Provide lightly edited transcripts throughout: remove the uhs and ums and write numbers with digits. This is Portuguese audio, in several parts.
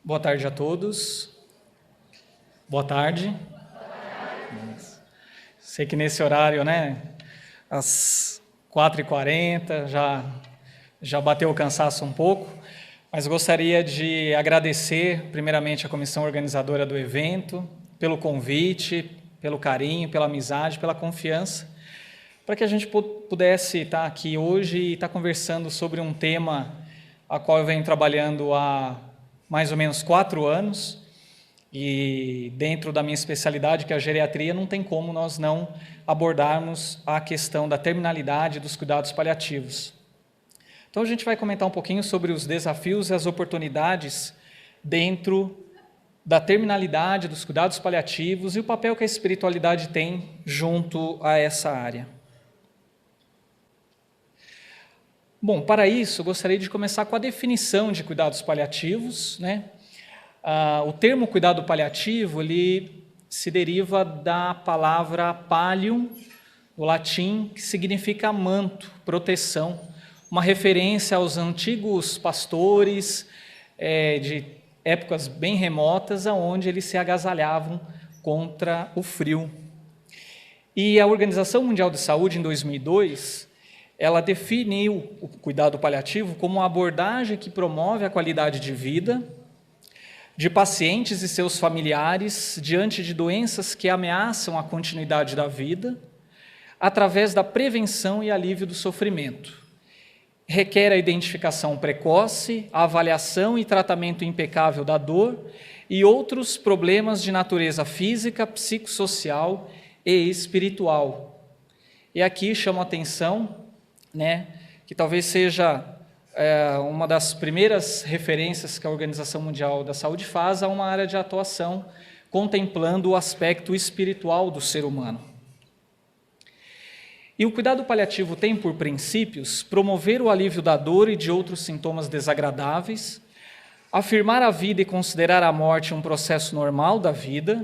Boa tarde a todos. Boa tarde. Sei que nesse horário, às 4h40, já bateu o cansaço um pouco, mas gostaria de agradecer primeiramente a comissão organizadora do evento, pelo convite, pelo carinho, pela amizade, pela confiança, para que a gente pudesse estar aqui hoje e estar conversando sobre um tema a qual eu venho trabalhando há mais ou menos 4 anos, e dentro da minha especialidade, que é a geriatria, não tem como nós não abordarmos a questão da terminalidade dos cuidados paliativos. Então a gente vai comentar um pouquinho sobre os desafios e as oportunidades dentro da terminalidade dos cuidados paliativos e o papel que a espiritualidade tem junto a essa área. Bom, para isso, eu gostaria de começar com a definição de cuidados paliativos, O termo cuidado paliativo, ele se deriva da palavra pallium, do latim, que significa manto, proteção, uma referência aos antigos pastores de épocas bem remotas, onde eles se agasalhavam contra o frio. E a Organização Mundial de Saúde, em 2002, ela definiu o cuidado paliativo como uma abordagem que promove a qualidade de vida de pacientes e seus familiares diante de doenças que ameaçam a continuidade da vida, através da prevenção e alívio do sofrimento. Requer a identificação precoce, a avaliação e tratamento impecável da dor e outros problemas de natureza física, psicossocial e espiritual. E aqui chamo a atenção, que talvez seja uma das primeiras referências que a Organização Mundial da Saúde faz a uma área de atuação, contemplando o aspecto espiritual do ser humano. E o cuidado paliativo tem por princípios promover o alívio da dor e de outros sintomas desagradáveis, afirmar a vida e considerar a morte um processo normal da vida,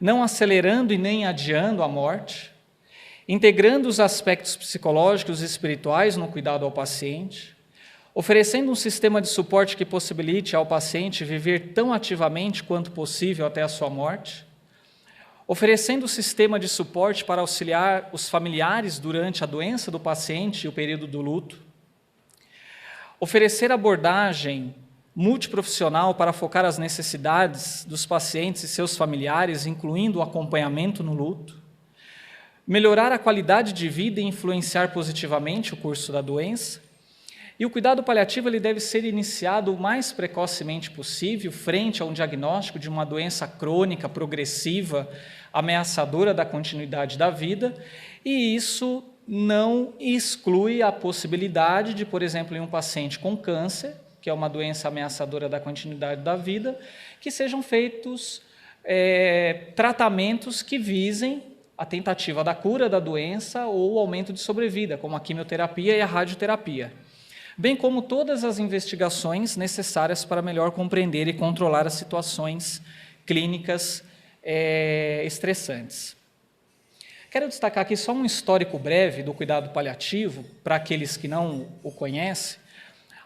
não acelerando e nem adiando a morte, integrando os aspectos psicológicos e espirituais no cuidado ao paciente, oferecendo um sistema de suporte que possibilite ao paciente viver tão ativamente quanto possível até a sua morte, oferecendo sistema de suporte para auxiliar os familiares durante a doença do paciente e o período do luto, oferecer abordagem multiprofissional para focar as necessidades dos pacientes e seus familiares, incluindo o acompanhamento no luto, melhorar a qualidade de vida e influenciar positivamente o curso da doença. E o cuidado paliativo ele deve ser iniciado o mais precocemente possível, frente a um diagnóstico de uma doença crônica, progressiva, ameaçadora da continuidade da vida, e isso não exclui a possibilidade de, por exemplo, em um paciente com câncer, que é uma doença ameaçadora da continuidade da vida, que sejam feitos tratamentos que visem a tentativa da cura da doença ou o aumento de sobrevida, como a quimioterapia e a radioterapia, bem como todas as investigações necessárias para melhor compreender e controlar as situações clínicas estressantes. Quero destacar aqui só um histórico breve do cuidado paliativo, para aqueles que não o conhecem.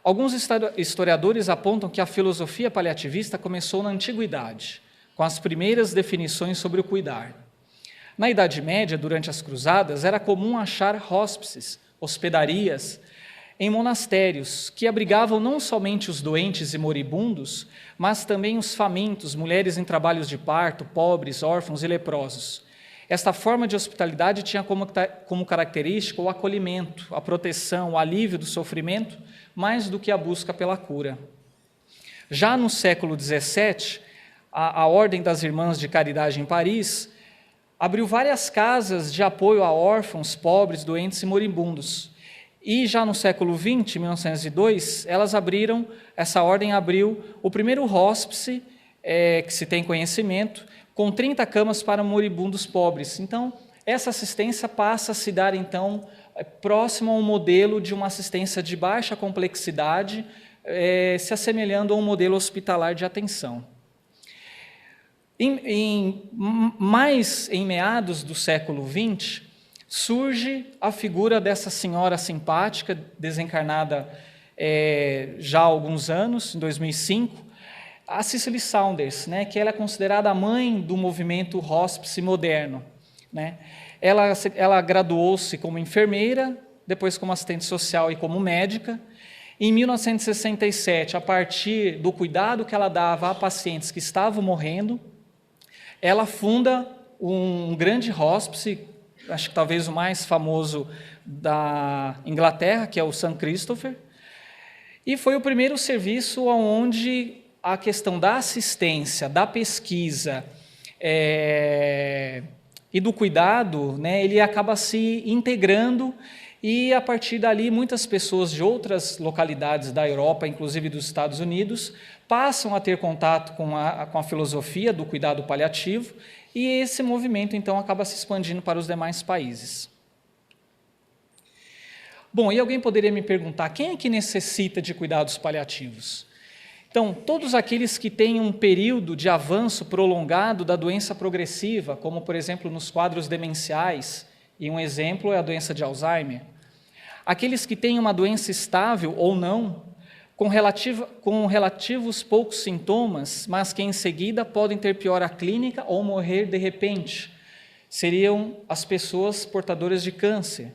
Alguns historiadores apontam que a filosofia paliativista começou na antiguidade, com as primeiras definições sobre o cuidar. Na Idade Média, durante as cruzadas, era comum achar hóspices, hospedarias, em monastérios, que abrigavam não somente os doentes e moribundos, mas também os famintos, mulheres em trabalhos de parto, pobres, órfãos e leprosos. Esta forma de hospitalidade tinha como característica o acolhimento, a proteção, o alívio do sofrimento, mais do que a busca pela cura. Já no século XVII, a Ordem das Irmãs de Caridade em Paris abriu várias casas de apoio a órfãos, pobres, doentes e moribundos. E já no século XX, 1902, essa ordem abriu o primeiro hóspice, que se tem conhecimento, com 30 camas para moribundos pobres. Então, essa assistência passa a se dar, então, próximo ao modelo de uma assistência de baixa complexidade, se assemelhando a um modelo hospitalar de atenção. Mais em meados do século XX, surge a figura dessa senhora simpática, desencarnada já há alguns anos, em 2005, a Cicely Saunders, né, que ela é considerada a mãe do movimento hospice moderno, né? Ela graduou-se como enfermeira, depois como assistente social e como médica. Em 1967, a partir do cuidado que ela dava a pacientes que estavam morrendo, ela funda um grande hospice, acho que talvez o mais famoso da Inglaterra, que é o St. Christopher, e foi o primeiro serviço onde a questão da assistência, da pesquisa e do cuidado, né, ele acaba se integrando, e a partir dali muitas pessoas de outras localidades da Europa, inclusive dos Estados Unidos, passam a ter contato com a filosofia do cuidado paliativo, e esse movimento então acaba se expandindo para os demais países. Bom, e alguém poderia me perguntar, quem é que necessita de cuidados paliativos? Então, todos aqueles que têm um período de avanço prolongado da doença progressiva, como, por exemplo, nos quadros demenciais, e um exemplo é a doença de Alzheimer. Aqueles que têm uma doença estável ou não, com relativos poucos sintomas, mas que em seguida podem ter piora clínica ou morrer de repente, seriam as pessoas portadoras de câncer.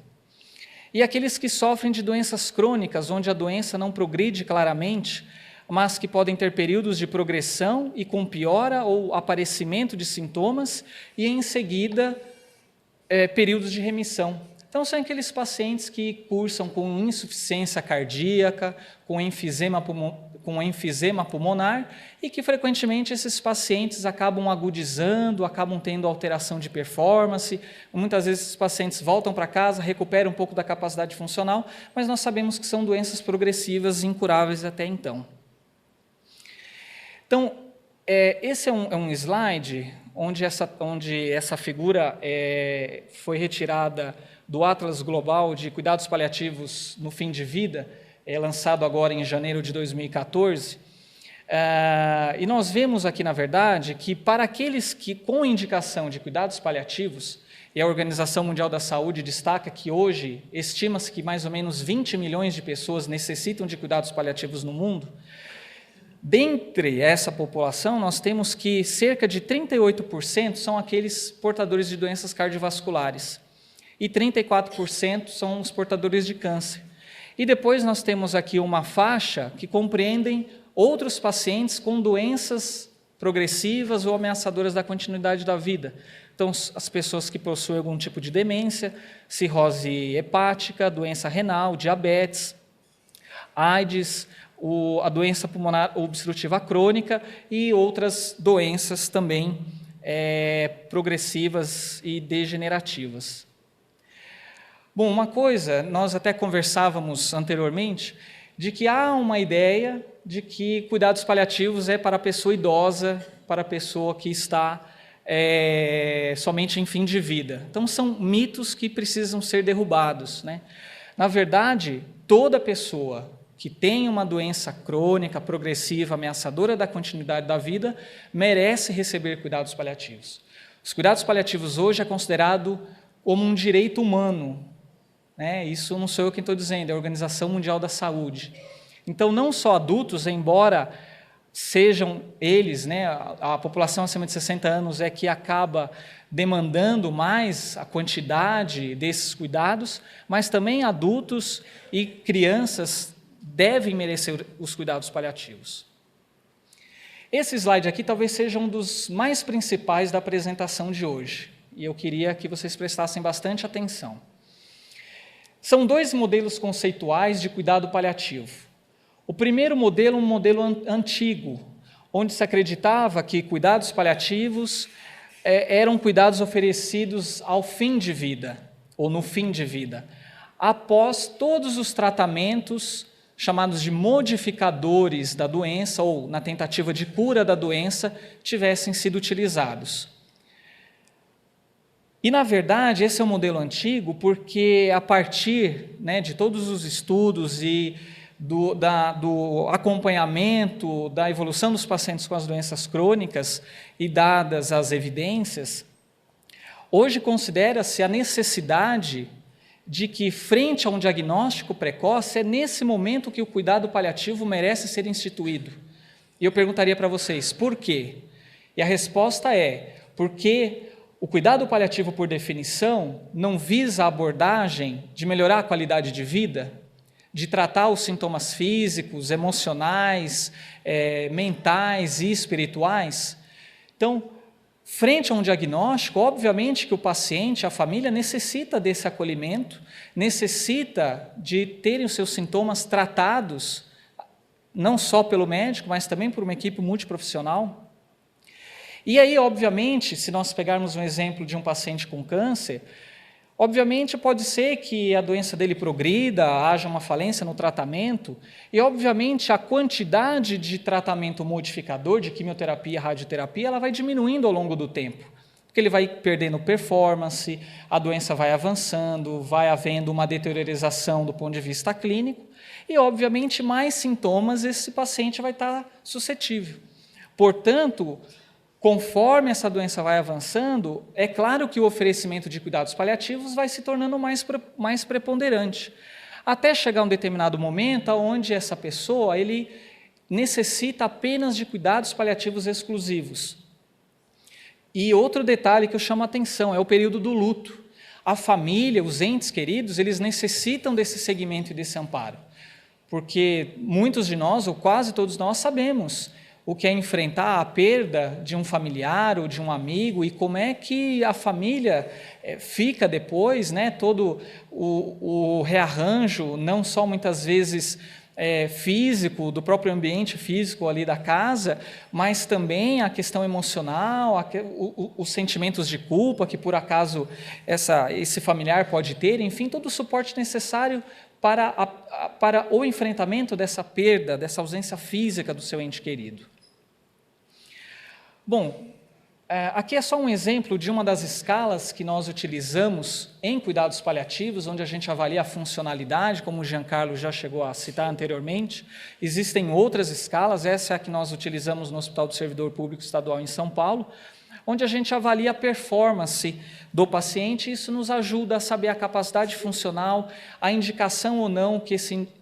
E aqueles que sofrem de doenças crônicas, onde a doença não progride claramente, mas que podem ter períodos de progressão e com piora ou aparecimento de sintomas, e em seguida períodos de remissão. Então, são aqueles pacientes que cursam com insuficiência cardíaca, com enfisema pulmonar, e que frequentemente esses pacientes acabam agudizando, acabam tendo alteração de performance. Muitas vezes esses pacientes voltam para casa, recuperam um pouco da capacidade funcional, mas nós sabemos que são doenças progressivas e incuráveis até então. Então, esse é um slide onde essa figura foi retirada do Atlas Global de Cuidados Paliativos no Fim de Vida, lançado agora em janeiro de 2014, e nós vemos aqui, na verdade, que para aqueles que com indicação de cuidados paliativos, e a Organização Mundial da Saúde destaca que hoje estima-se que mais ou menos 20 milhões de pessoas necessitam de cuidados paliativos no mundo. Dentre essa população, nós temos que cerca de 38% são aqueles portadores de doenças cardiovasculares e 34% são os portadores de câncer. E depois nós temos aqui uma faixa que compreendem outros pacientes com doenças progressivas ou ameaçadoras da continuidade da vida. Então, as pessoas que possuem algum tipo de demência, cirrose hepática, doença renal, diabetes, AIDS, a doença pulmonar obstrutiva crônica e outras doenças também progressivas e degenerativas. Bom, uma coisa, nós até conversávamos anteriormente, de que há uma ideia de que cuidados paliativos é para a pessoa idosa, para a pessoa que está somente em fim de vida. Então, são mitos que precisam ser derrubados, né? Na verdade, toda pessoa que tem uma doença crônica, progressiva, ameaçadora da continuidade da vida, merece receber cuidados paliativos. Os cuidados paliativos hoje é considerado como um direito humano, né? Isso não sou eu quem estou dizendo, é a Organização Mundial da Saúde. Então, não só adultos, embora sejam eles, né, a população acima de 60 anos é que acaba demandando mais a quantidade desses cuidados, mas também adultos e crianças devem merecer os cuidados paliativos. Esse slide aqui talvez seja um dos mais principais da apresentação de hoje, e eu queria que vocês prestassem bastante atenção. São dois modelos conceituais de cuidado paliativo. O primeiro modelo, um modelo antigo, onde se acreditava que cuidados paliativos eram cuidados oferecidos ao fim de vida, ou no fim de vida, após todos os tratamentos chamados de modificadores da doença, ou na tentativa de cura da doença, tivessem sido utilizados. E, na verdade, esse é um modelo antigo porque, a partir, né, de todos os estudos e do acompanhamento da evolução dos pacientes com as doenças crônicas e dadas as evidências, hoje considera-se a necessidade de que, frente a um diagnóstico precoce, é nesse momento que o cuidado paliativo merece ser instituído. E eu perguntaria para vocês, por quê? E a resposta é, porque o cuidado paliativo, por definição, não visa a abordagem de melhorar a qualidade de vida, de tratar os sintomas físicos, emocionais, mentais e espirituais. Então, frente a um diagnóstico, obviamente que o paciente, a família, necessita desse acolhimento, necessita de terem os seus sintomas tratados, não só pelo médico, mas também por uma equipe multiprofissional. E aí, obviamente, se nós pegarmos um exemplo de um paciente com câncer, obviamente pode ser que a doença dele progrida, haja uma falência no tratamento, e obviamente a quantidade de tratamento modificador, de quimioterapia, radioterapia, ela vai diminuindo ao longo do tempo, porque ele vai perdendo performance, a doença vai avançando, vai havendo uma deteriorização do ponto de vista clínico, e obviamente mais sintomas esse paciente vai estar suscetível. Portanto, conforme essa doença vai avançando, é claro que o oferecimento de cuidados paliativos vai se tornando mais preponderante, até chegar um determinado momento onde essa pessoa ele necessita apenas de cuidados paliativos exclusivos. E outro detalhe que eu chamo a atenção é o período do luto. A família, os entes queridos, eles necessitam desse segmento e desse amparo, porque muitos de nós, ou quase todos nós, sabemos o que é enfrentar a perda de um familiar ou de um amigo e como é que a família fica depois, né, todo o rearranjo, não só muitas vezes físico, do próprio ambiente físico ali da casa, mas também a questão emocional, os sentimentos de culpa que por acaso esse familiar pode ter, enfim, todo o suporte necessário para o enfrentamento dessa perda, dessa ausência física do seu ente querido. Bom, aqui é só um exemplo de uma das escalas que nós utilizamos em cuidados paliativos, onde a gente avalia a funcionalidade, como o Giancarlo já chegou a citar anteriormente. Existem outras escalas, essa é a que nós utilizamos no Hospital do Servidor Público Estadual em São Paulo, onde a gente avalia a performance do paciente, e isso nos ajuda a saber a capacidade funcional, a indicação ou não que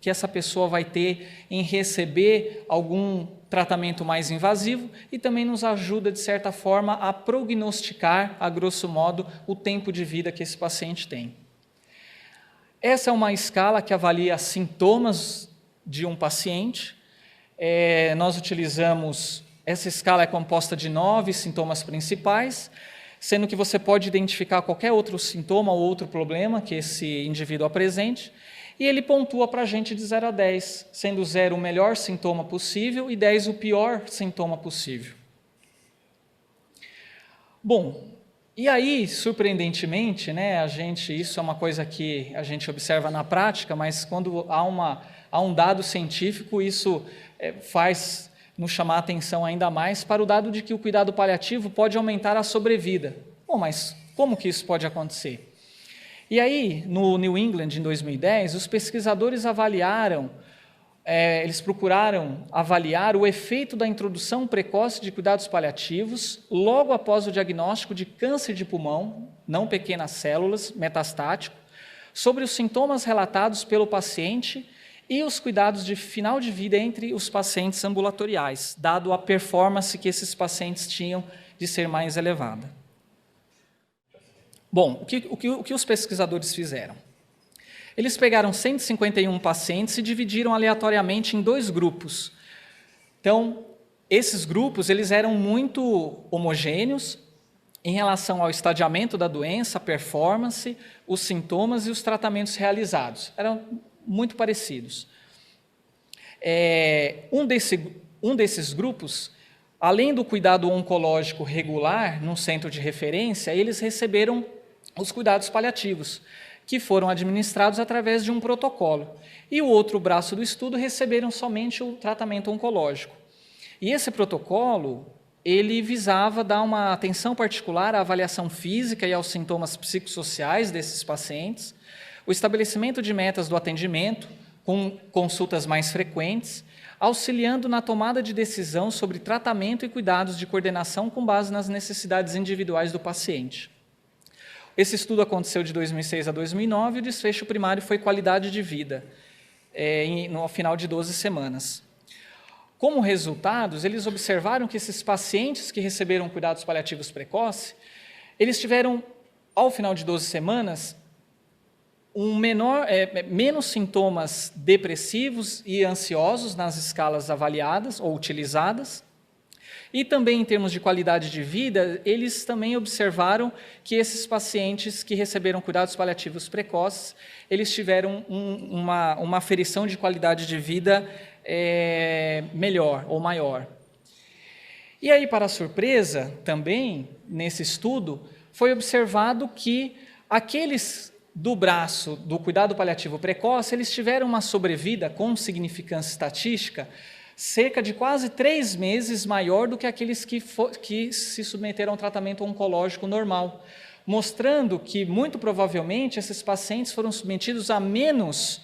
essa pessoa vai ter em receber algum tratamento mais invasivo, e também nos ajuda, de certa forma, a prognosticar, a grosso modo, o tempo de vida que esse paciente tem. Essa é uma escala que avalia sintomas de um paciente. Nós utilizamos... Essa escala é composta de 9 sintomas principais, sendo que você pode identificar qualquer outro sintoma ou outro problema que esse indivíduo apresente, e ele pontua para a gente de 0 a 10, sendo 0 o melhor sintoma possível e 10 o pior sintoma possível. Bom, e aí, surpreendentemente, né, isso é uma coisa que a gente observa na prática, mas quando há um dado científico, isso faz nos chamar a atenção ainda mais para o dado de que o cuidado paliativo pode aumentar a sobrevida. Bom, mas como que isso pode acontecer? E aí, no New England, em 2010, os pesquisadores eles procuraram avaliar o efeito da introdução precoce de cuidados paliativos logo após o diagnóstico de câncer de pulmão, não pequenas células, metastático, sobre os sintomas relatados pelo paciente e os cuidados de final de vida entre os pacientes ambulatoriais, dado a performance que esses pacientes tinham de ser mais elevada. Bom, o que os pesquisadores fizeram? Eles pegaram 151 pacientes e dividiram aleatoriamente em 2 grupos. Então, esses grupos eles eram muito homogêneos em relação ao estadiamento da doença, a performance, os sintomas e os tratamentos realizados. Eram muito parecidos. Um desses grupos, além do cuidado oncológico regular num centro de referência, eles receberam os cuidados paliativos, que foram administrados através de um protocolo. E o outro braço do estudo receberam somente o tratamento oncológico. E esse protocolo, ele visava dar uma atenção particular à avaliação física e aos sintomas psicossociais desses pacientes, o estabelecimento de metas do atendimento, com consultas mais frequentes, auxiliando na tomada de decisão sobre tratamento e cuidados de coordenação com base nas necessidades individuais do paciente. Esse estudo aconteceu de 2006 a 2009 e o desfecho primário foi qualidade de vida, no final de 12 semanas. como resultados, eles observaram que esses pacientes que receberam cuidados paliativos precoces, eles tiveram, ao final de 12 semanas, menos sintomas depressivos e ansiosos nas escalas avaliadas ou utilizadas, e também em termos de qualidade de vida, eles também observaram que esses pacientes que receberam cuidados paliativos precoces, eles tiveram uma aferição de qualidade de vida melhor ou maior. E aí, para a surpresa, também, nesse estudo, foi observado que aqueles do braço do cuidado paliativo precoce, eles tiveram uma sobrevida com significância estatística cerca de quase 3 meses maior do que aqueles que se submeteram a um tratamento oncológico normal, mostrando que, muito provavelmente, esses pacientes foram submetidos a menos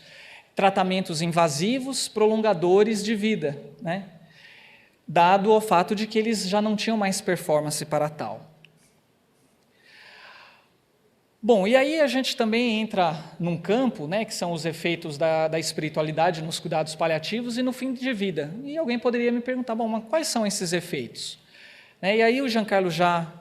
tratamentos invasivos, prolongadores de vida, né? Dado o fato de que eles já não tinham mais performance para tal. Bom, e aí a gente também entra num campo, né, que são os efeitos da espiritualidade nos cuidados paliativos e no fim de vida. E alguém poderia me perguntar, bom, mas quais são esses efeitos? E aí o Giancarlo já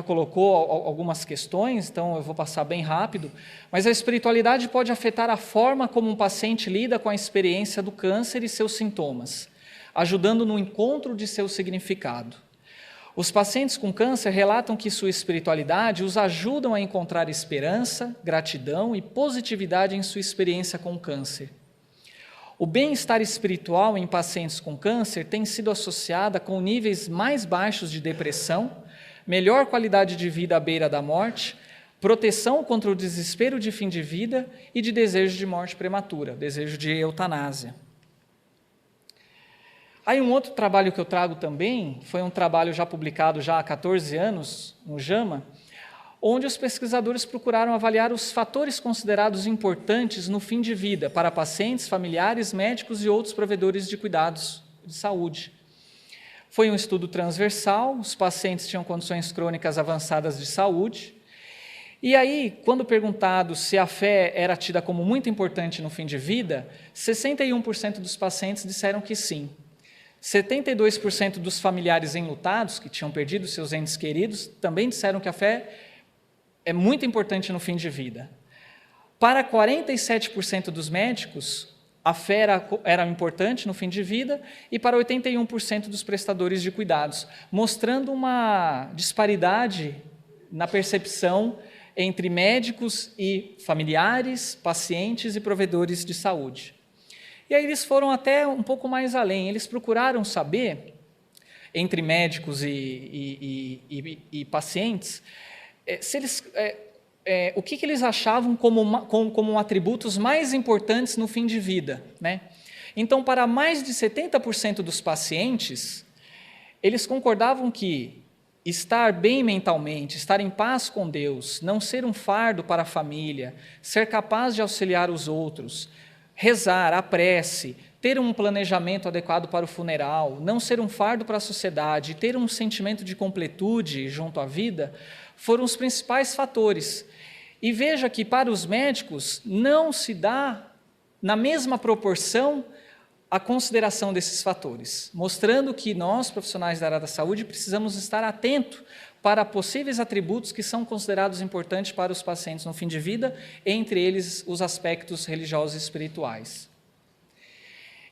colocou algumas questões, então eu vou passar bem rápido, mas a espiritualidade pode afetar a forma como um paciente lida com a experiência do câncer e seus sintomas, ajudando no encontro de seu significado. Os pacientes com câncer relatam que sua espiritualidade os ajudam a encontrar esperança, gratidão e positividade em sua experiência com o câncer. O bem-estar espiritual em pacientes com câncer tem sido associada com níveis mais baixos de depressão, melhor qualidade de vida à beira da morte, proteção contra o desespero de fim de vida e de desejo de morte prematura, desejo de eutanásia. Aí um outro trabalho que eu trago também, foi um trabalho já publicado já há 14 anos, no JAMA, onde os pesquisadores procuraram avaliar os fatores considerados importantes no fim de vida para pacientes, familiares, médicos e outros provedores de cuidados de saúde. Foi um estudo transversal, os pacientes tinham condições crônicas avançadas de saúde, e aí, quando perguntado se a fé era tida como muito importante no fim de vida, 61% dos pacientes disseram que sim. 72% dos familiares enlutados, que tinham perdido seus entes queridos, também disseram que a fé é muito importante no fim de vida. Para 47% dos médicos, a fé era importante no fim de vida, e para 81% dos prestadores de cuidados, mostrando uma disparidade na percepção entre médicos e familiares, pacientes e provedores de saúde. E aí eles foram até um pouco mais além, eles procuraram saber, entre médicos e pacientes, o que eles achavam como atributos mais importantes no fim de vida, né? Então, para mais de 70% dos pacientes, eles concordavam que estar bem mentalmente, estar em paz com Deus, não ser um fardo para a família, ser capaz de auxiliar os outros, rezar, a prece, ter um planejamento adequado para o funeral, não ser um fardo para a sociedade, ter um sentimento de completude junto à vida, foram os principais fatores. E veja que para os médicos não se dá na mesma proporção a consideração desses fatores, mostrando que nós, profissionais da área da saúde, precisamos estar atentos para possíveis atributos que são considerados importantes para os pacientes no fim de vida, entre eles os aspectos religiosos e espirituais.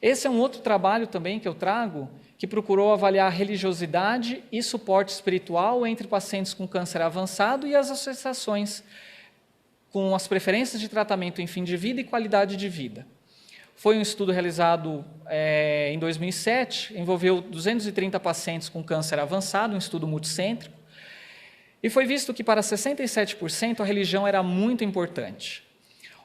Esse é um outro trabalho também que eu trago, que procurou avaliar a religiosidade e suporte espiritual entre pacientes com câncer avançado e as associações com as preferências de tratamento em fim de vida e qualidade de vida. Foi um estudo realizado em 2007, envolveu 230 pacientes com câncer avançado, um estudo multicêntrico, e foi visto que para 67% a religião era muito importante.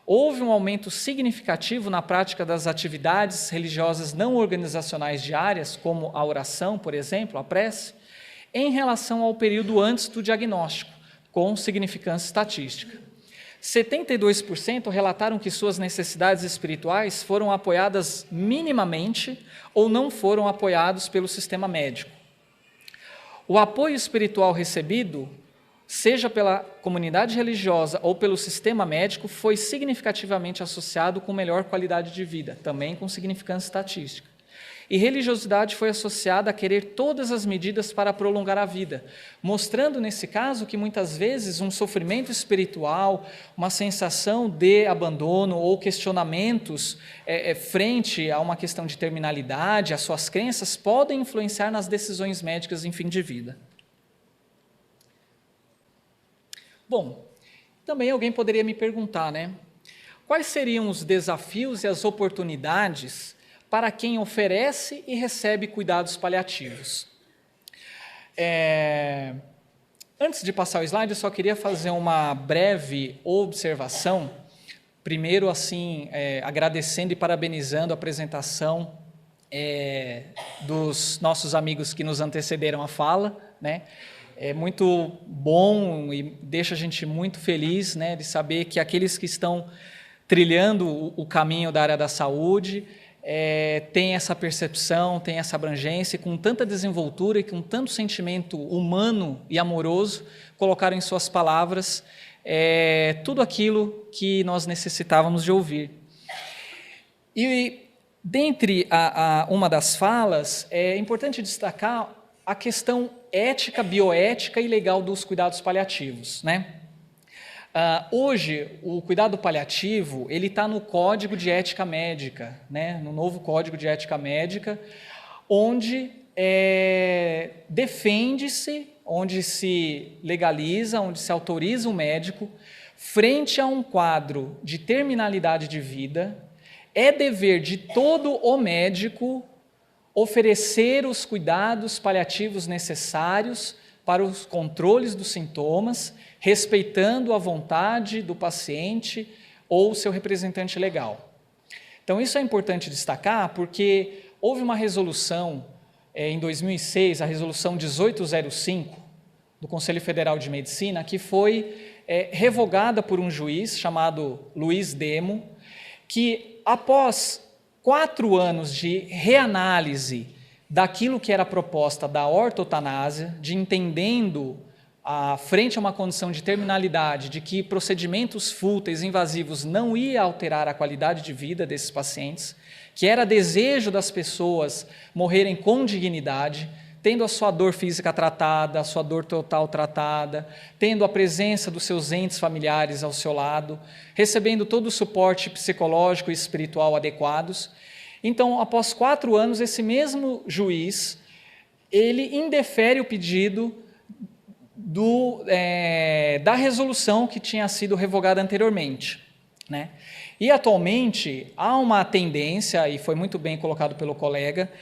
Houve um aumento significativo na prática das atividades religiosas não organizacionais diárias, como a oração, por exemplo, a prece, em relação ao período antes do diagnóstico, com significância estatística. 72% relataram que suas necessidades espirituais foram apoiadas minimamente ou não foram apoiados pelo sistema médico. O apoio espiritual recebido, seja pela comunidade religiosa ou pelo sistema médico, foi significativamente associado com melhor qualidade de vida, também com significância estatística. e religiosidade foi associada a querer todas as medidas para prolongar a vida, mostrando nesse caso que muitas vezes um sofrimento espiritual, uma sensação de abandono ou questionamentos frente a uma questão de terminalidade, as suas crenças, podem influenciar nas decisões médicas em fim de vida. Bom, também alguém poderia me perguntar, né? Quais seriam os desafios e as oportunidades para quem oferece e recebe cuidados paliativos? Antes de passar o slide, eu só queria fazer uma breve observação. Primeiro, assim, agradecendo e parabenizando a apresentação dos nossos amigos que nos antecederam a fala, né? É muito bom e deixa a gente muito feliz, né, de saber que aqueles que estão trilhando o caminho da área da saúde têm essa percepção, têm essa abrangência, e com tanta desenvoltura e com tanto sentimento humano e amoroso, colocaram em suas palavras tudo aquilo que nós necessitávamos de ouvir. E dentre uma das falas, é importante destacar a questão ética, bioética e legal dos cuidados paliativos, né? Hoje, o cuidado paliativo ele está no Código de Ética Médica, né? No novo Código de Ética Médica, onde defende-se, onde se legaliza, onde se autoriza o médico, frente a um quadro de terminalidade de vida, é dever de todo o médico oferecer os cuidados paliativos necessários para os controles dos sintomas, respeitando a vontade do paciente ou seu representante legal. Então, isso é importante destacar porque houve uma resolução em 2006, a resolução 1805 do Conselho Federal de Medicina, que foi revogada por um juiz chamado Luiz Demo, que após 4 anos de reanálise daquilo que era a proposta da ortotanásia, de entendendo, frente a uma condição de terminalidade, de que procedimentos fúteis, invasivos, não ia alterar a qualidade de vida desses pacientes, que era desejo das pessoas morrerem com dignidade, tendo a sua dor física tratada, a sua dor total tratada, tendo a presença dos seus entes familiares ao seu lado, recebendo todo o suporte psicológico e espiritual adequados. Então, após 4 anos, esse mesmo juiz, ele indefere o pedido da resolução que tinha sido revogada anteriormente, né? E, atualmente, há uma tendência, e foi muito bem colocado pelo colega,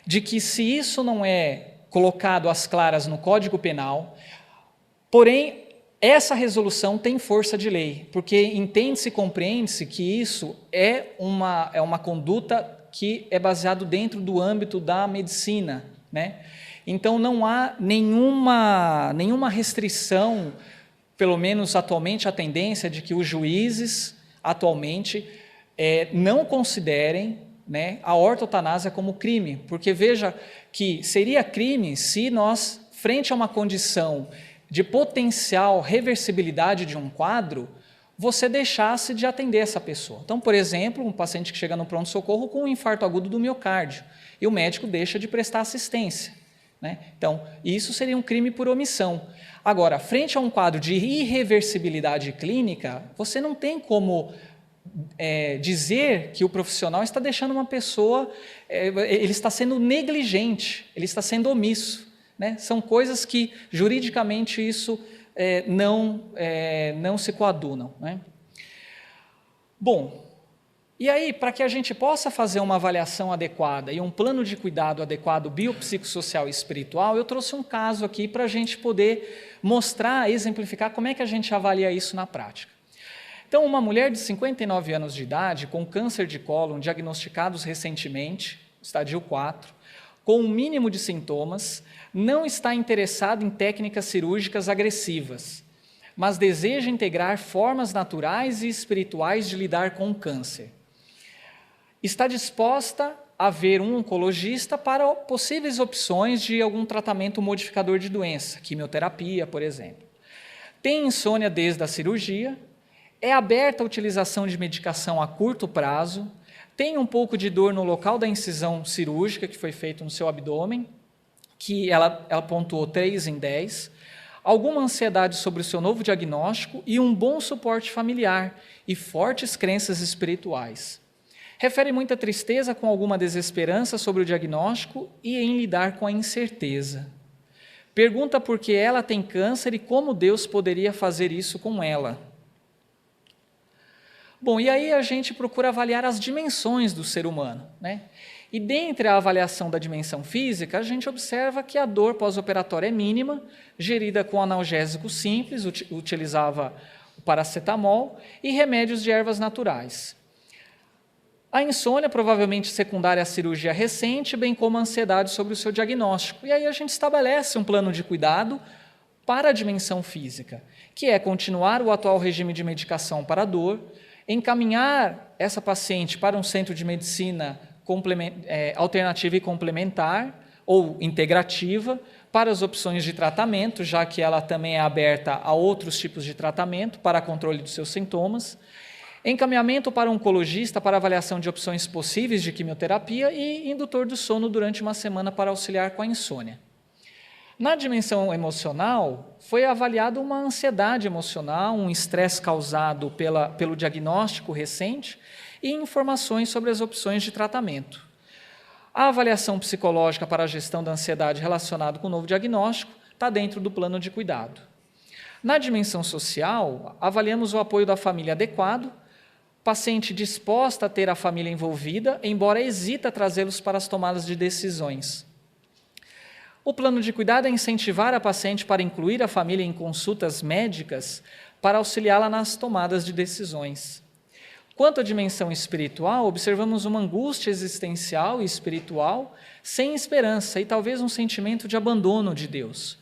de que se isso não é colocado às claras no Código Penal, porém, essa resolução tem força de lei, porque entende-se e compreende-se que isso é uma conduta que é baseado dentro do âmbito da medicina, né? Então, não há nenhuma restrição, pelo menos atualmente, a tendência de que os juízes, atualmente, não considerem, né, a ortotanásia como crime, porque veja que seria crime se nós, frente a uma condição de potencial reversibilidade de um quadro, você deixasse de atender essa pessoa. Então, por exemplo, um paciente que chega no pronto-socorro com um infarto agudo do miocárdio, e o médico deixa de prestar assistência, né? Então, isso seria um crime por omissão. Agora, frente a um quadro de irreversibilidade clínica, você não tem como dizer que o profissional está deixando uma pessoa, ele está sendo negligente, ele está sendo omisso, né? São coisas que, juridicamente, isso não se coadunam, né? Bom, e aí, para que a gente possa fazer uma avaliação adequada e um plano de cuidado adequado biopsicossocial e espiritual, eu trouxe um caso aqui para a gente poder mostrar, exemplificar como é que a gente avalia isso na prática. Então, uma mulher de 59 anos de idade, com câncer de cólon, diagnosticados recentemente, estadio 4, com um mínimo de sintomas, não está interessada em técnicas cirúrgicas agressivas, mas deseja integrar formas naturais e espirituais de lidar com o câncer. Está disposta a ver um oncologista para possíveis opções de algum tratamento modificador de doença, quimioterapia, por exemplo. Tem insônia desde a cirurgia, é aberta à utilização de medicação a curto prazo, Tem um pouco de dor no local da incisão cirúrgica que foi feita no seu abdômen, que ela pontuou 3 em 10, alguma ansiedade sobre o seu novo diagnóstico e um bom suporte familiar e fortes crenças espirituais. Refere muita tristeza com alguma desesperança sobre o diagnóstico e em lidar com a incerteza. Pergunta por que ela tem câncer e como Deus poderia fazer isso com ela. Bom, e aí a gente procura avaliar as dimensões do ser humano, né? E dentre a avaliação da dimensão física, a gente observa que a dor pós-operatória é mínima, gerida com analgésico simples, utilizava o paracetamol e remédios de ervas naturais. A insônia, provavelmente secundária à cirurgia recente, bem como a ansiedade sobre o seu diagnóstico. E aí a gente estabelece um plano de cuidado para a dimensão física, que é continuar o atual regime de medicação para a dor, encaminhar essa paciente para um centro de medicina alternativa e complementar, ou integrativa, para as opções de tratamento, já que ela também é aberta a outros tipos de tratamento para controle dos seus sintomas, encaminhamento para um oncologista para avaliação de opções possíveis de quimioterapia e indutor do sono durante uma semana para auxiliar com a insônia. Na dimensão emocional, foi avaliada uma ansiedade emocional, um estresse causado pelo diagnóstico recente e informações sobre as opções de tratamento. A avaliação psicológica para a gestão da ansiedade relacionada com o novo diagnóstico está dentro do plano de cuidado. Na dimensão social, avaliamos o apoio da família adequado, paciente disposta a ter a família envolvida, embora hesita trazê-los para as tomadas de decisões. O plano de cuidado é incentivar a paciente para incluir a família em consultas médicas para auxiliá-la nas tomadas de decisões. Quanto à dimensão espiritual, observamos uma angústia existencial e espiritual sem esperança e talvez um sentimento de abandono de Deus.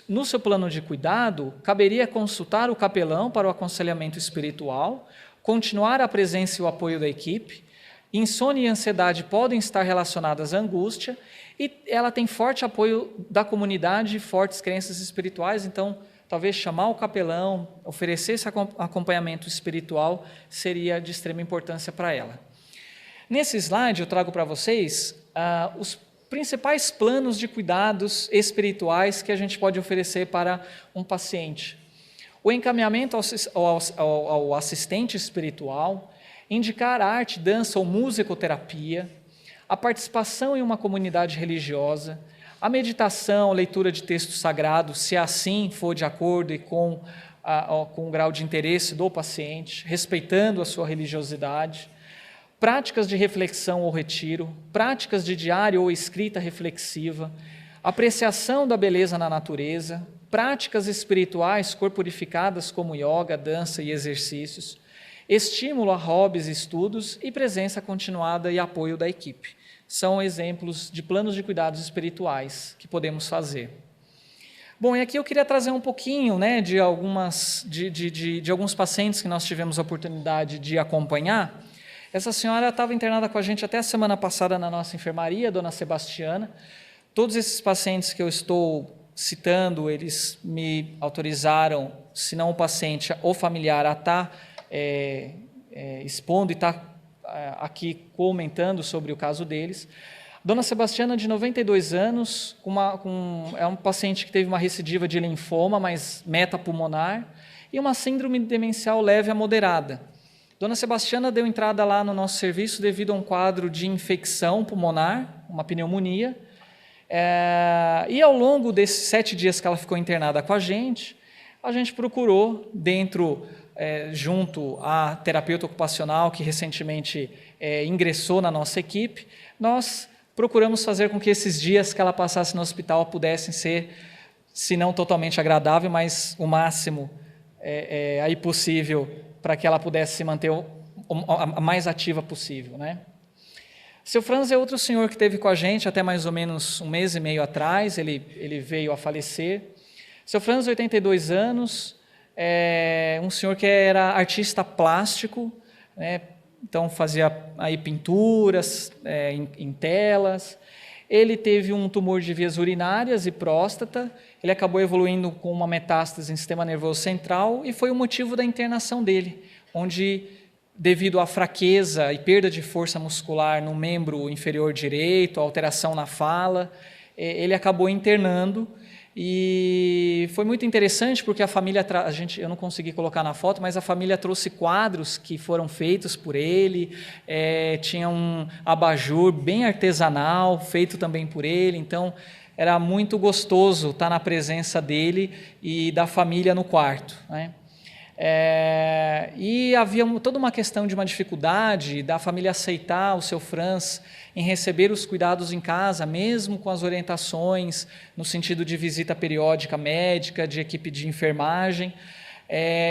No seu plano de cuidado, caberia consultar o capelão para o aconselhamento espiritual, continuar a presença e o apoio da equipe. Insônia e ansiedade podem estar relacionadas à angústia e ela tem forte apoio da comunidade e fortes crenças espirituais, então talvez chamar o capelão, oferecer esse acompanhamento espiritual seria de extrema importância para ela. Nesse slide eu trago para vocês os principais planos de cuidados espirituais que a gente pode oferecer para um paciente. O encaminhamento ao assistente espiritual, indicar arte, dança ou musicoterapia, a participação em uma comunidade religiosa, a meditação, leitura de texto sagrado, se assim for de acordo e com o grau de interesse do paciente, respeitando a sua religiosidade, práticas de reflexão ou retiro, práticas de diário ou escrita reflexiva, apreciação da beleza na natureza, práticas espirituais corporificadas como yoga, dança e exercícios, estímulo a hobbies e estudos e presença continuada e apoio da equipe. São exemplos de planos de cuidados espirituais que podemos fazer. Bom, e aqui eu queria trazer um pouquinho, né, de alguns pacientes que nós tivemos a oportunidade de acompanhar. Essa senhora estava internada com a gente até a semana passada na nossa enfermaria, dona Sebastiana. Todos esses pacientes que eu estou citando, eles me autorizaram, se não o paciente, o familiar, a estar expondo e estar aqui comentando sobre o caso deles. Dona Sebastiana, de 92 anos, é um paciente que teve uma recidiva de linfoma, mas metapulmonar, e uma síndrome demencial leve a moderada. Dona Sebastiana deu entrada lá no nosso serviço devido a um quadro de infecção pulmonar, uma pneumonia, e ao longo desses 7 dias que ela ficou internada com a gente procurou, junto à terapeuta ocupacional que recentemente ingressou na nossa equipe, nós procuramos fazer com que esses dias que ela passasse no hospital pudessem ser, se não totalmente agradável, mas o máximo aí possível para que ela pudesse se manter a mais ativa possível, né? Seu Franz é outro senhor que esteve com a gente até mais ou menos 1 mês e meio atrás, ele veio a falecer. Seu Franz, 82 anos, um senhor que era artista plástico, né? Então fazia aí pinturas em telas. Ele teve um tumor de vias urinárias e próstata, ele acabou evoluindo com uma metástase em sistema nervoso central e foi o motivo da internação dele, onde devido à fraqueza e perda de força muscular no membro inferior direito, alteração na fala, ele acabou internando. E foi muito interessante porque a família, eu não consegui colocar na foto, mas a família trouxe quadros que foram feitos por ele, tinha um abajur bem artesanal, feito também por ele, então era muito gostoso estar na presença dele e da família no quarto, né? E havia toda uma questão de uma dificuldade da família aceitar o seu Franz em receber os cuidados em casa, mesmo com as orientações no sentido de visita periódica médica, de equipe de enfermagem.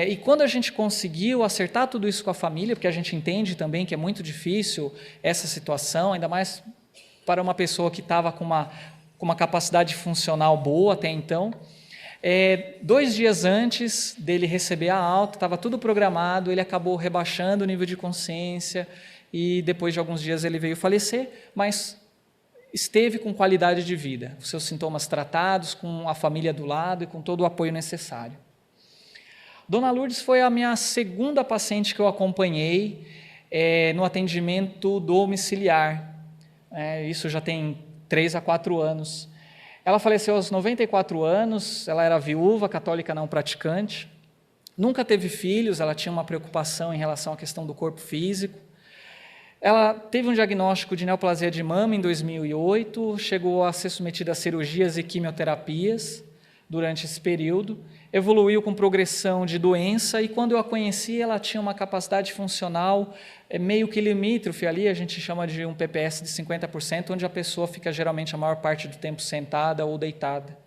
E quando a gente conseguiu acertar tudo isso com a família, porque a gente entende também que é muito difícil essa situação, ainda mais para uma pessoa que estava com uma capacidade funcional boa até então. 2 dias antes dele receber a alta, estava tudo programado, ele acabou rebaixando o nível de consciência e depois de alguns dias ele veio falecer, mas esteve com qualidade de vida, os seus sintomas tratados, com a família do lado e com todo o apoio necessário. Dona Lourdes foi a minha segunda paciente que eu acompanhei no atendimento domiciliar. Isso já tem 3 a 4 anos. Ela faleceu aos 94 anos, ela era viúva, católica não praticante, nunca teve filhos, ela tinha uma preocupação em relação à questão do corpo físico. Ela teve um diagnóstico de neoplasia de mama em 2008, chegou a ser submetida a cirurgias e quimioterapias durante esse período, evoluiu com progressão de doença e quando eu a conheci ela tinha uma capacidade funcional meio que limítrofe ali, a gente chama de um PPS de 50%, onde a pessoa fica geralmente a maior parte do tempo sentada ou deitada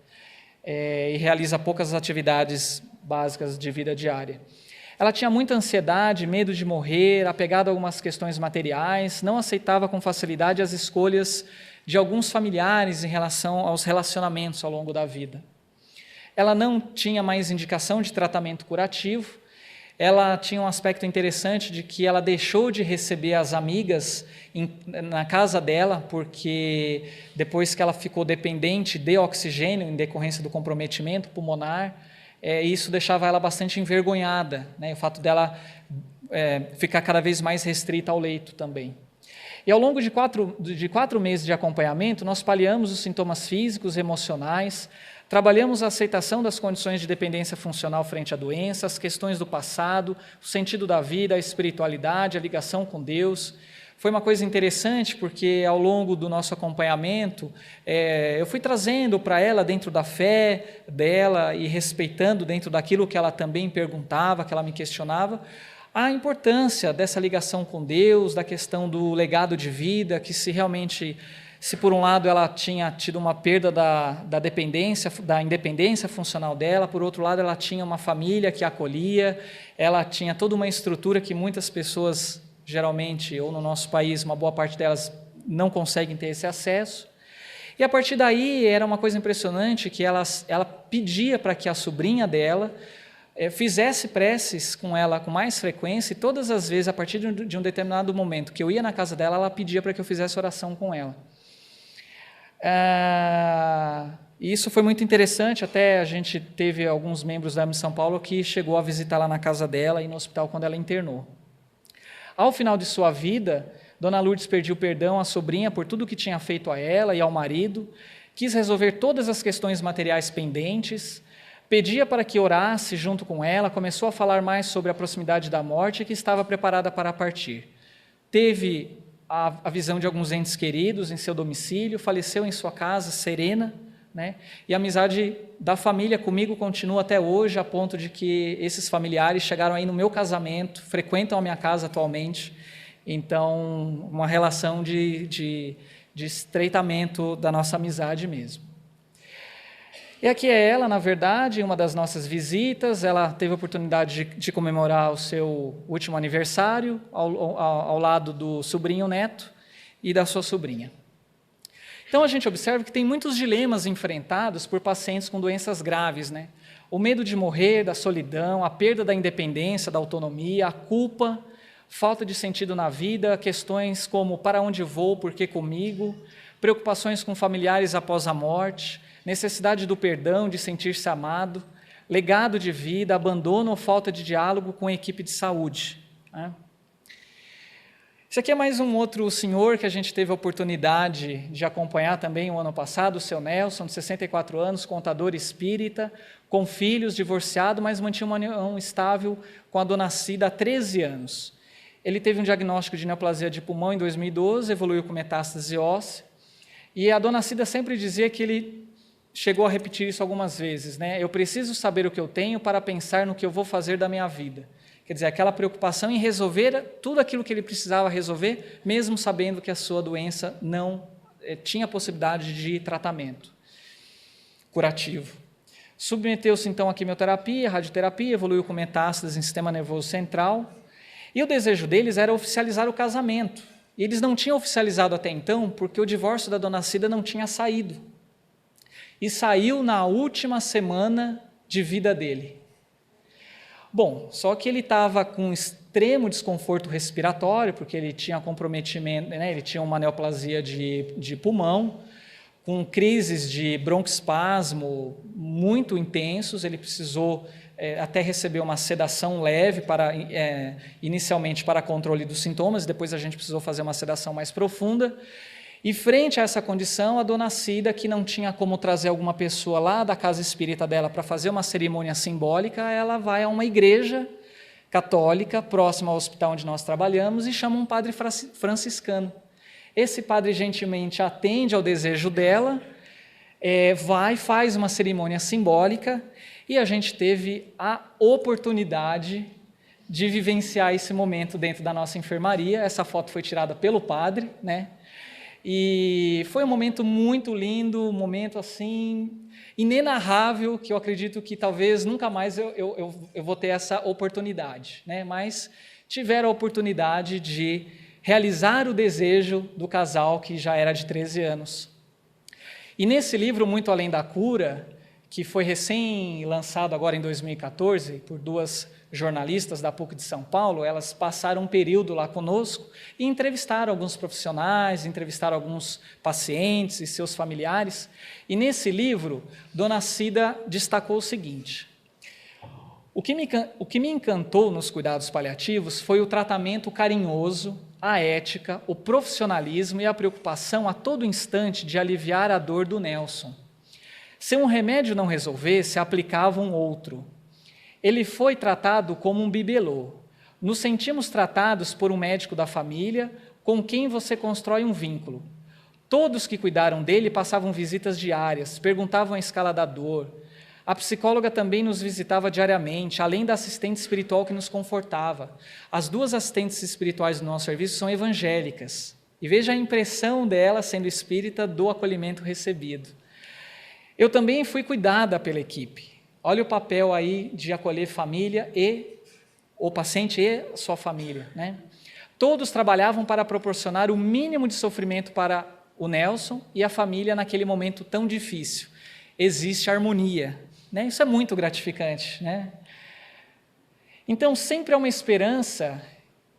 e realiza poucas atividades básicas de vida diária. Ela tinha muita ansiedade, medo de morrer, apegada a algumas questões materiais, não aceitava com facilidade as escolhas de alguns familiares em relação aos relacionamentos ao longo da vida. Ela não tinha mais indicação de tratamento curativo, ela tinha um aspecto interessante de que ela deixou de receber as amigas na casa dela, porque depois que ela ficou dependente de oxigênio, em decorrência do comprometimento pulmonar, isso deixava ela bastante envergonhada, né? O fato dela ficar cada vez mais restrita ao leito também. E ao longo de 4 meses de acompanhamento, nós paliamos os sintomas físicos e emocionais, trabalhamos a aceitação das condições de dependência funcional frente à doença, as questões do passado, o sentido da vida, a espiritualidade, a ligação com Deus. Foi uma coisa interessante porque ao longo do nosso acompanhamento, eu fui trazendo para ela dentro da fé dela e respeitando dentro daquilo que ela também perguntava, que ela me questionava, a importância dessa ligação com Deus, da questão do legado de vida, que se por um lado ela tinha tido uma perda da independência funcional dela, por outro lado ela tinha uma família que a acolhia, ela tinha toda uma estrutura que muitas pessoas, geralmente, ou no nosso país, uma boa parte delas não conseguem ter esse acesso. E a partir daí era uma coisa impressionante que ela pedia para que a sobrinha dela fizesse preces com ela com mais frequência e todas as vezes, a partir de um determinado momento que eu ia na casa dela, ela pedia para que eu fizesse oração com ela. E isso foi muito interessante, até a gente teve alguns membros da AME São Paulo que chegou a visitar lá na casa dela e no hospital quando ela internou. Ao final de sua vida, Dona Lourdes pediu perdão à sobrinha por tudo que tinha feito a ela e ao marido, quis resolver todas as questões materiais pendentes, pedia para que orasse junto com ela, começou a falar mais sobre a proximidade da morte e que estava preparada para partir. Teve a visão de alguns entes queridos em seu domicílio, faleceu em sua casa, serena, né? E a amizade da família comigo continua até hoje, a ponto de que esses familiares chegaram aí no meu casamento, frequentam a minha casa atualmente, então uma relação de estreitamento da nossa amizade mesmo. E aqui é ela, na verdade, em uma das nossas visitas, ela teve a oportunidade de comemorar o seu último aniversário, ao lado do sobrinho neto e da sua sobrinha. Então a gente observa que tem muitos dilemas enfrentados por pacientes com doenças graves, né? O medo de morrer, da solidão, a perda da independência, da autonomia, a culpa, falta de sentido na vida, questões como para onde vou, por que comigo, preocupações com familiares após a morte, necessidade do perdão, de sentir-se amado, legado de vida, abandono ou falta de diálogo com a equipe de saúde, né? Esse aqui é mais um outro senhor que a gente teve a oportunidade de acompanhar também o ano passado, o seu Nelson, de 64 anos, contador espírita, com filhos, divorciado, mas mantinha uma união estável com a dona Cida há 13 anos. Ele teve um diagnóstico de neoplasia de pulmão em 2012, evoluiu com metástase óssea, e a dona Cida sempre dizia que ele chegou a repetir isso algumas vezes, né? Eu preciso saber o que eu tenho para pensar no que eu vou fazer da minha vida. Quer dizer, aquela preocupação em resolver tudo aquilo que ele precisava resolver, mesmo sabendo que a sua doença não tinha possibilidade de tratamento curativo. Submeteu-se então à quimioterapia, radioterapia, evoluiu com metástases em sistema nervoso central, e o desejo deles era oficializar o casamento. E eles não tinham oficializado até então, porque o divórcio da dona Cida não tinha saído. E saiu na última semana de vida dele. Bom, só que ele estava com extremo desconforto respiratório, porque ele tinha comprometimento, né, ele tinha uma neoplasia de pulmão, com crises de broncoespasmo muito intensos, ele precisou até receber uma sedação leve, inicialmente para controle dos sintomas, depois a gente precisou fazer uma sedação mais profunda. E frente a essa condição, a dona Cida, que não tinha como trazer alguma pessoa lá da casa espírita dela para fazer uma cerimônia simbólica, ela vai a uma igreja católica próxima ao hospital onde nós trabalhamos e chama um padre franciscano. Esse padre gentilmente atende ao desejo dela, faz uma cerimônia simbólica, e a gente teve a oportunidade de vivenciar esse momento dentro da nossa enfermaria. Essa foto foi tirada pelo padre, né? E foi um momento muito lindo, um momento assim, inenarrável, que eu acredito que talvez nunca mais eu vou ter essa oportunidade, né? Mas tiveram a oportunidade de realizar o desejo do casal que já era de 13 anos. E nesse livro, Muito Além da Cura, que foi recém-lançado agora em 2014 por duas jornalistas da PUC de São Paulo, elas passaram um período lá conosco e entrevistaram alguns profissionais, entrevistaram alguns pacientes e seus familiares. E nesse livro, dona Cida destacou o seguinte: o que me encantou nos cuidados paliativos foi o tratamento carinhoso, a ética, o profissionalismo e a preocupação a todo instante de aliviar a dor do Nelson. Se um remédio não resolvesse, aplicava um outro. Ele foi tratado como um bibelô. Nos sentimos tratados por um médico da família, com quem você constrói um vínculo. Todos que cuidaram dele passavam visitas diárias, perguntavam a escala da dor. A psicóloga também nos visitava diariamente, além da assistente espiritual que nos confortava. As duas assistentes espirituais do nosso serviço são evangélicas. E veja a impressão dela, sendo espírita, do acolhimento recebido. Eu também fui cuidada pela equipe. Olha o papel aí de acolher família e o paciente e sua família, né? Todos trabalhavam para proporcionar o mínimo de sofrimento para o Nelson e a família naquele momento tão difícil. Existe harmonia, né? Isso é muito gratificante, né? Então, sempre há uma esperança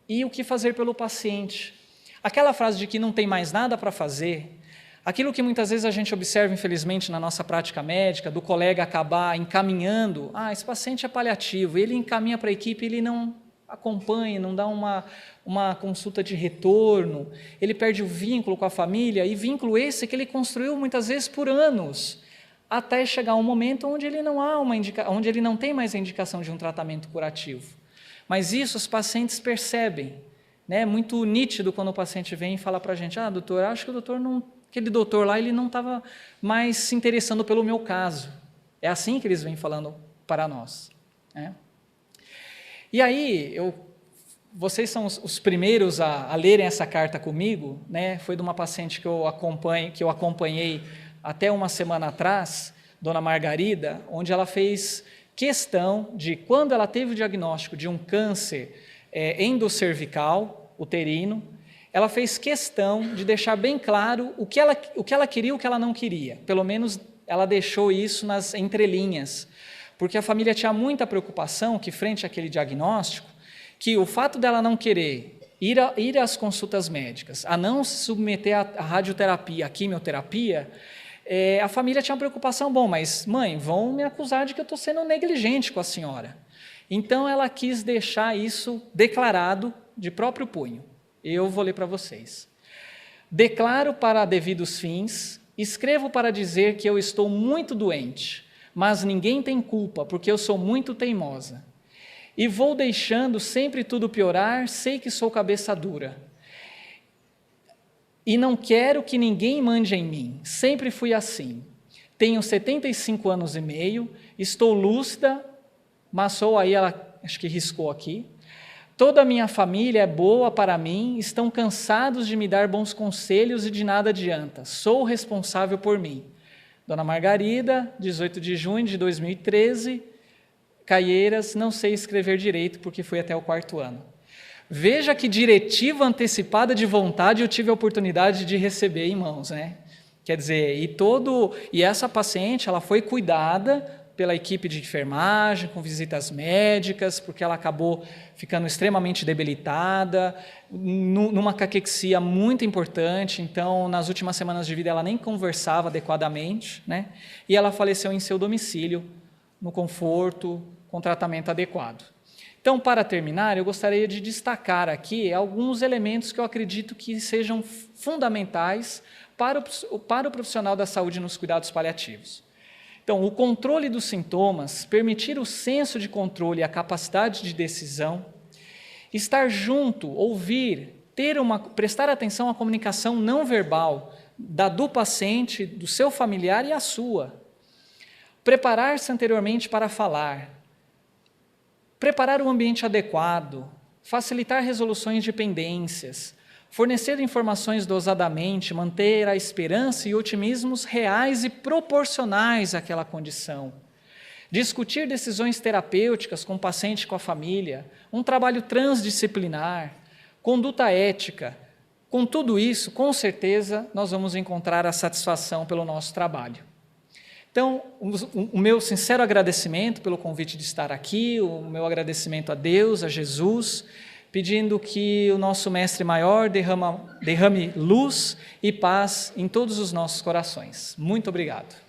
e o que fazer pelo paciente. Aquela frase de que não tem mais nada para fazer, aquilo que muitas vezes a gente observa, infelizmente, na nossa prática médica, do colega acabar encaminhando, esse paciente é paliativo, ele encaminha para a equipe, ele não acompanha, não dá uma consulta de retorno, ele perde o vínculo com a família, e vínculo esse que ele construiu muitas vezes por anos, até chegar um momento onde ele onde ele não tem mais a indicação de um tratamento curativo. Mas isso os pacientes percebem, né? É muito nítido quando o paciente vem e fala para a gente: doutor, acho que o doutor não... aquele doutor lá, ele não estava mais se interessando pelo meu caso. É assim que eles vêm falando para nós, né? E aí, vocês são os primeiros a lerem essa carta comigo, né? Foi de uma paciente que eu acompanhei até uma semana atrás, dona Margarida, onde ela fez questão de, quando ela teve o diagnóstico de um câncer endoscervical, uterino, ela fez questão de deixar bem claro o que ela queria e o que ela não queria. Pelo menos ela deixou isso nas entrelinhas, porque a família tinha muita preocupação que, frente àquele diagnóstico, que o fato dela não querer ir às consultas médicas, a não se submeter à radioterapia, à quimioterapia, a família tinha uma preocupação: mas mãe, vão me acusar de que eu estou sendo negligente com a senhora. Então ela quis deixar isso declarado de próprio punho. Eu vou ler para vocês. Declaro para devidos fins, escrevo para dizer que eu estou muito doente, mas ninguém tem culpa, porque eu sou muito teimosa. E vou deixando sempre tudo piorar, sei que sou cabeça dura. E não quero que ninguém mande em mim, sempre fui assim. Tenho 75 anos e meio, estou lúcida, mas sou aí, ela acho que riscou aqui. Toda a minha família é boa para mim, estão cansados de me dar bons conselhos e de nada adianta. Sou responsável por mim. Dona Margarida, 18 de junho de 2013, Caieiras, não sei escrever direito porque fui até o 4º ano. Veja que diretiva antecipada de vontade eu tive a oportunidade de receber em mãos, né? Quer dizer, e essa paciente, ela foi cuidada pela equipe de enfermagem, com visitas médicas, porque ela acabou ficando extremamente debilitada, numa caquexia muito importante, então, nas últimas semanas de vida, ela nem conversava adequadamente, né? E ela faleceu em seu domicílio, no conforto, com tratamento adequado. Então, para terminar, eu gostaria de destacar aqui alguns elementos que eu acredito que sejam fundamentais para o profissional da saúde nos cuidados paliativos. Então, o controle dos sintomas, permitir o senso de controle e a capacidade de decisão, estar junto, ouvir, prestar atenção à comunicação não verbal do paciente, do seu familiar e a sua. Preparar-se anteriormente para falar. Preparar o ambiente adequado, facilitar resoluções de pendências, fornecer informações dosadamente, manter a esperança e otimismos reais e proporcionais àquela condição. Discutir decisões terapêuticas com o paciente e com a família, um trabalho transdisciplinar, conduta ética. Com tudo isso, com certeza, nós vamos encontrar a satisfação pelo nosso trabalho. Então, o meu sincero agradecimento pelo convite de estar aqui, o meu agradecimento a Deus, a Jesus, pedindo que o nosso Mestre Maior derrame luz e paz em todos os nossos corações. Muito obrigado.